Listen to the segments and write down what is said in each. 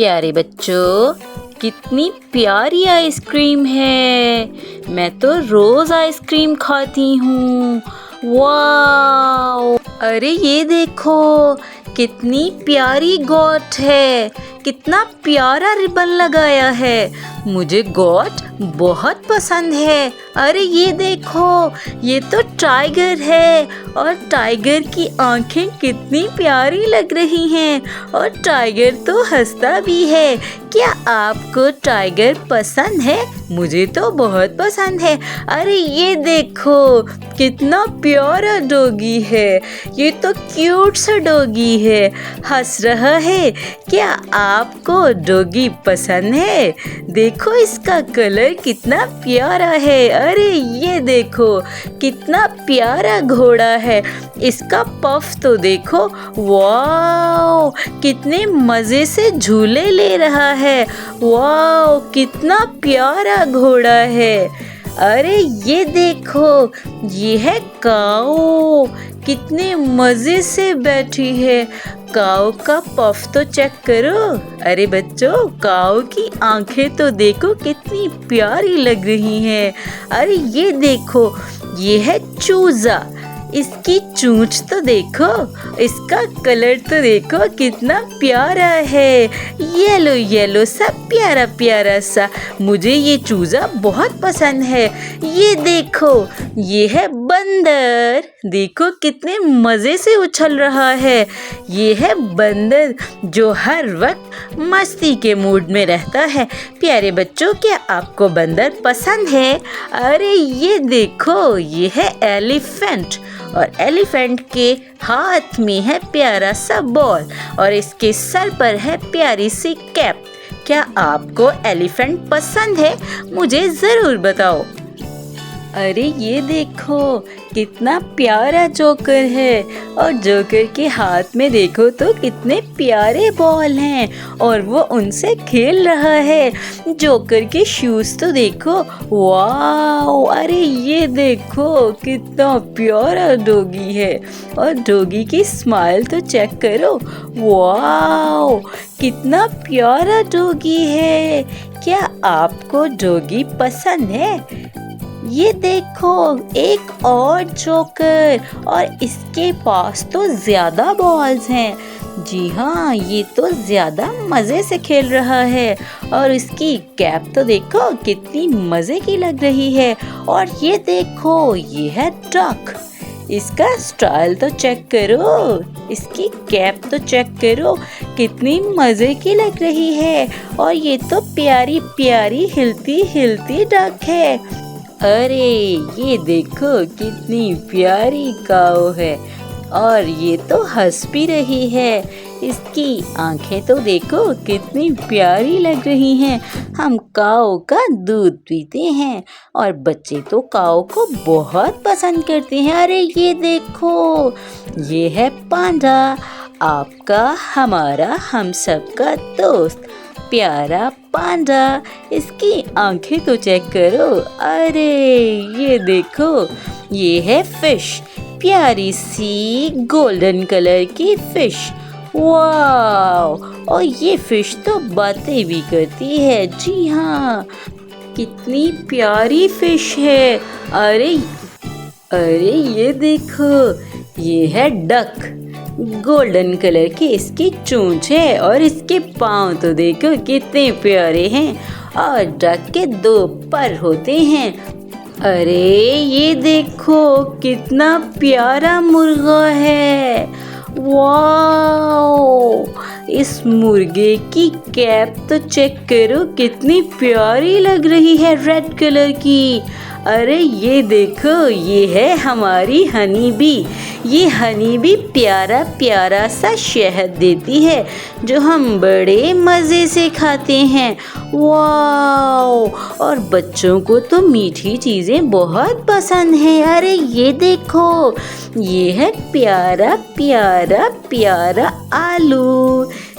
प्यारे बच्चों, कितनी प्यारी आइसक्रीम है। मैं तो रोज आइसक्रीम खाती हूँ। वाओ! अरे ये देखो, कितनी प्यारी गॉट है। कितना प्यारा रिबन लगाया है। मुझे गॉट बहुत पसंद है। अरे ये देखो, ये तो टाइगर है और टाइगर की आंखें कितनी प्यारी लग रही हैं और टाइगर तो हंसता भी है। क्या आपको टाइगर पसंद है? मुझे तो बहुत पसंद है। अरे ये देखो, कितना प्यारा डॉगी है। ये तो क्यूट सा डॉगी है, हंस रहा है। क्या आपको डॉगी पसंद है? देखो इसका कलर कितना प्यारा है। अरे ये देखो, कितना प्यारा घोड़ा है। इसका पफ तो देखो, वाओ! कितने मज़े से झूले ले रहा है। वाओ! कितना प्यारा घोड़ा है। अरे ये देखो, ये है काऊ। कितने मज़े से बैठी है। काऊ का पफ तो चेक करो। अरे बच्चों, काऊ की आंखें तो देखो कितनी प्यारी लग रही हैं। अरे ये देखो, ये है चूज़ा। इसकी चोंच तो देखो, इसका कलर तो देखो कितना प्यारा है। येलो येलो सा, प्यारा प्यारा सा। मुझे ये चूज़ा बहुत पसंद है। ये देखो, ये है बंदर। देखो कितने मज़े से उछल रहा है। ये है बंदर जो हर वक्त मस्ती के मूड में रहता है। प्यारे बच्चों, क्या आपको बंदर पसंद है? अरे ये देखो, ये है एलिफेंट और एलिफेंट के हाथ में है प्यारा सा बॉल और इसके सर पर है प्यारी सी कैप। क्या आपको एलिफेंट पसंद है? मुझे ज़रूर बताओ। अरे ये देखो, कितना प्यारा जोकर है और जोकर के हाथ में देखो तो कितने प्यारे बॉल हैं और वो उनसे खेल रहा है। जोकर के शूज़ तो देखो, वाओ! अरे ये देखो, कितना प्यारा डॉगी है और डॉगी की स्माइल तो चेक करो। वाओ! कितना प्यारा डॉगी है। क्या आपको डॉगी पसंद है? ये देखो, एक और जोकर और इसके पास तो ज़्यादा बॉल्स हैं। जी हाँ, ये तो ज़्यादा मज़े से खेल रहा है और इसकी कैप तो देखो कितनी मज़े की लग रही है। और ये देखो, ये है डक। इसका स्टाइल तो चेक करो, इसकी कैप तो चेक करो, कितनी मज़े की लग रही है। और ये तो प्यारी प्यारी हिलती हिलती डक है। अरे ये देखो, कितनी प्यारी काऊ है और ये तो हंस भी रही है। इसकी आंखें तो देखो कितनी प्यारी लग रही हैं। हम काऊ का दूध पीते हैं और बच्चे तो काऊ को बहुत पसंद करते हैं। अरे ये देखो, ये है पांडा, आपका, हमारा, हम सब का दोस्त प्यारा पांडा। इसकी आंखें तो चेक करो। अरे ये देखो, ये है फिश, प्यारी सी गोल्डन कलर की फिश। वाओ! और ये फिश तो बातें भी करती है। जी हाँ, कितनी प्यारी फिश है। अरे अरे ये देखो, ये है डक, गोल्डन कलर की इसकी चोंच है और इसके पाँव तो देखो कितने प्यारे हैं और डक के 2 पर होते हैं। अरे ये देखो, कितना प्यारा मुर्गा है। वाओ! इस मुर्गे की कैप तो चेक करो, कितनी प्यारी लग रही है, रेड कलर की। अरे ये देखो, ये है हमारी हनी बी। ये हनी बी प्यारा प्यारा सा शहद देती है जो हम बड़े मज़े से खाते हैं। वाओ! और बच्चों को तो मीठी चीज़ें बहुत पसंद हैं। अरे ये देखो, ये है प्यारा प्यारा प्यारा आलू।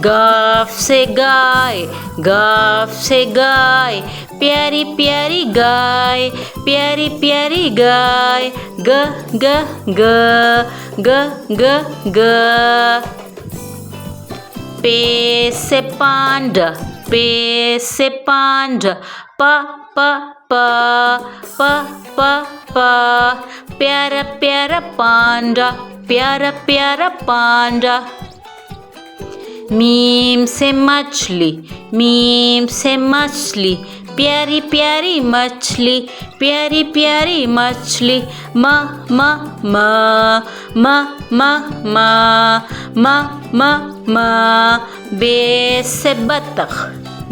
गाफ से गाय, गाफ से गाय, प्यारी प्यारी गाय, प्यारी प्यारी गाय, ग ग ग ग ग ग। पे से पांडा, पे से पांडा, प प प प प प, प्यारा प्यारा पांडा, प्यारा प्यारा पांडा। मीम से मछली, मीम से मछली, प्यारी प्यारी मछली, प्यारी प्यारी मछली, म म म म म म म म म। बे से बतख,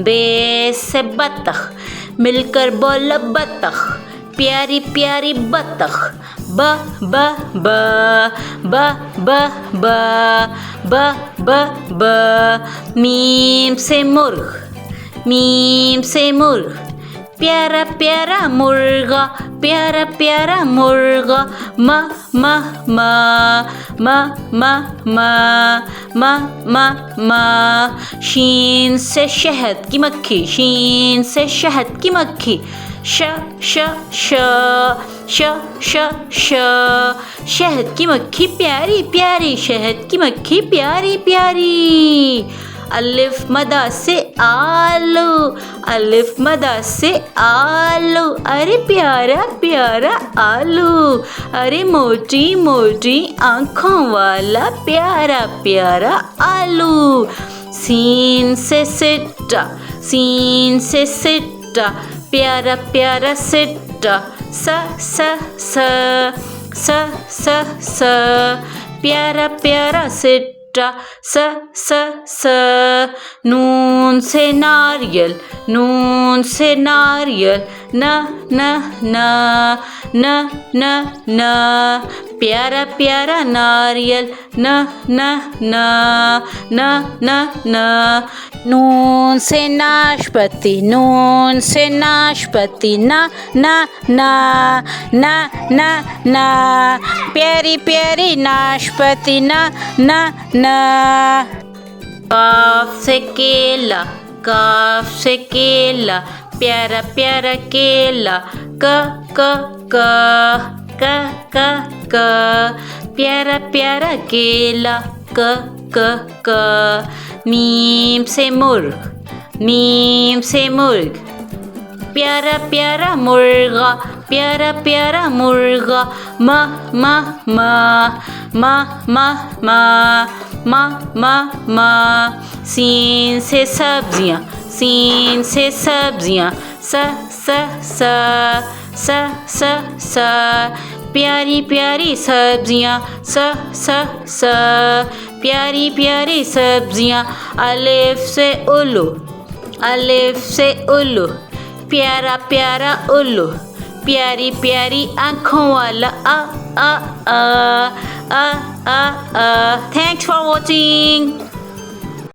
बे से बतख, मिलकर बोलो बतख, प्यारी प्यारी बतख, ब ब ब ब ब ब ब ब ब। मीम से मुर्ग, मीम से मुर्ग, प्यारा प्यारा मुर्गा, प्यारा प्यारा मुर्गा, म म म म म म म म म। शीन से शहद की मक्खी, शीन से शहद की मक्खी, श श श श श श, शहद की मक्खी प्यारी प्यारी, शहद की मक्खी प्यारी प्यारी। अलिफ मदा से आलू, अलिफ मदा से आलू, अरे प्यारा प्यारा आलू, अरे मोटी मोटी आँखों वाला प्यारा प्यारा आलू। सीन से सिट्टा, सीन से सिट्टा, प्यारा प्यारा सिट्टा, स स स स स स, प्यारा प्यारा सिट्टा, स स स। नून से नारियल, नून से नारियल, न न न न न न, प्यारा प्यारा नारियल, न न न न न न। नून से नाशपति, नून से नाशपति, न न न न न न, प्यारी प्यारी नाशपति, न न न। काफ से केला, काफ से केला, प्यारा प्यारा केला, क क क क क क, प्यारा प्यारा केला, क क क। मीम से मुर्ग, मीम से मुर्ग, प्यारा प्यारा मुर्गा, प्यारा प्यारा मुर्गा, म म म म म म म म म। सीन से सब्जियाँ, सीन से सब्जियाँ, स स स स स स, प्यारी प्यारी सब्जियाँ, स स स, प्यारी प्यारी सब्जियाँ। अलिफ से उल्लू, अलिफ से उल्लू, प्यारा प्यारा उल्लू, प्यारी प्यारी आँखों वाला आ आ आ आ आ आ। Thanks for watching.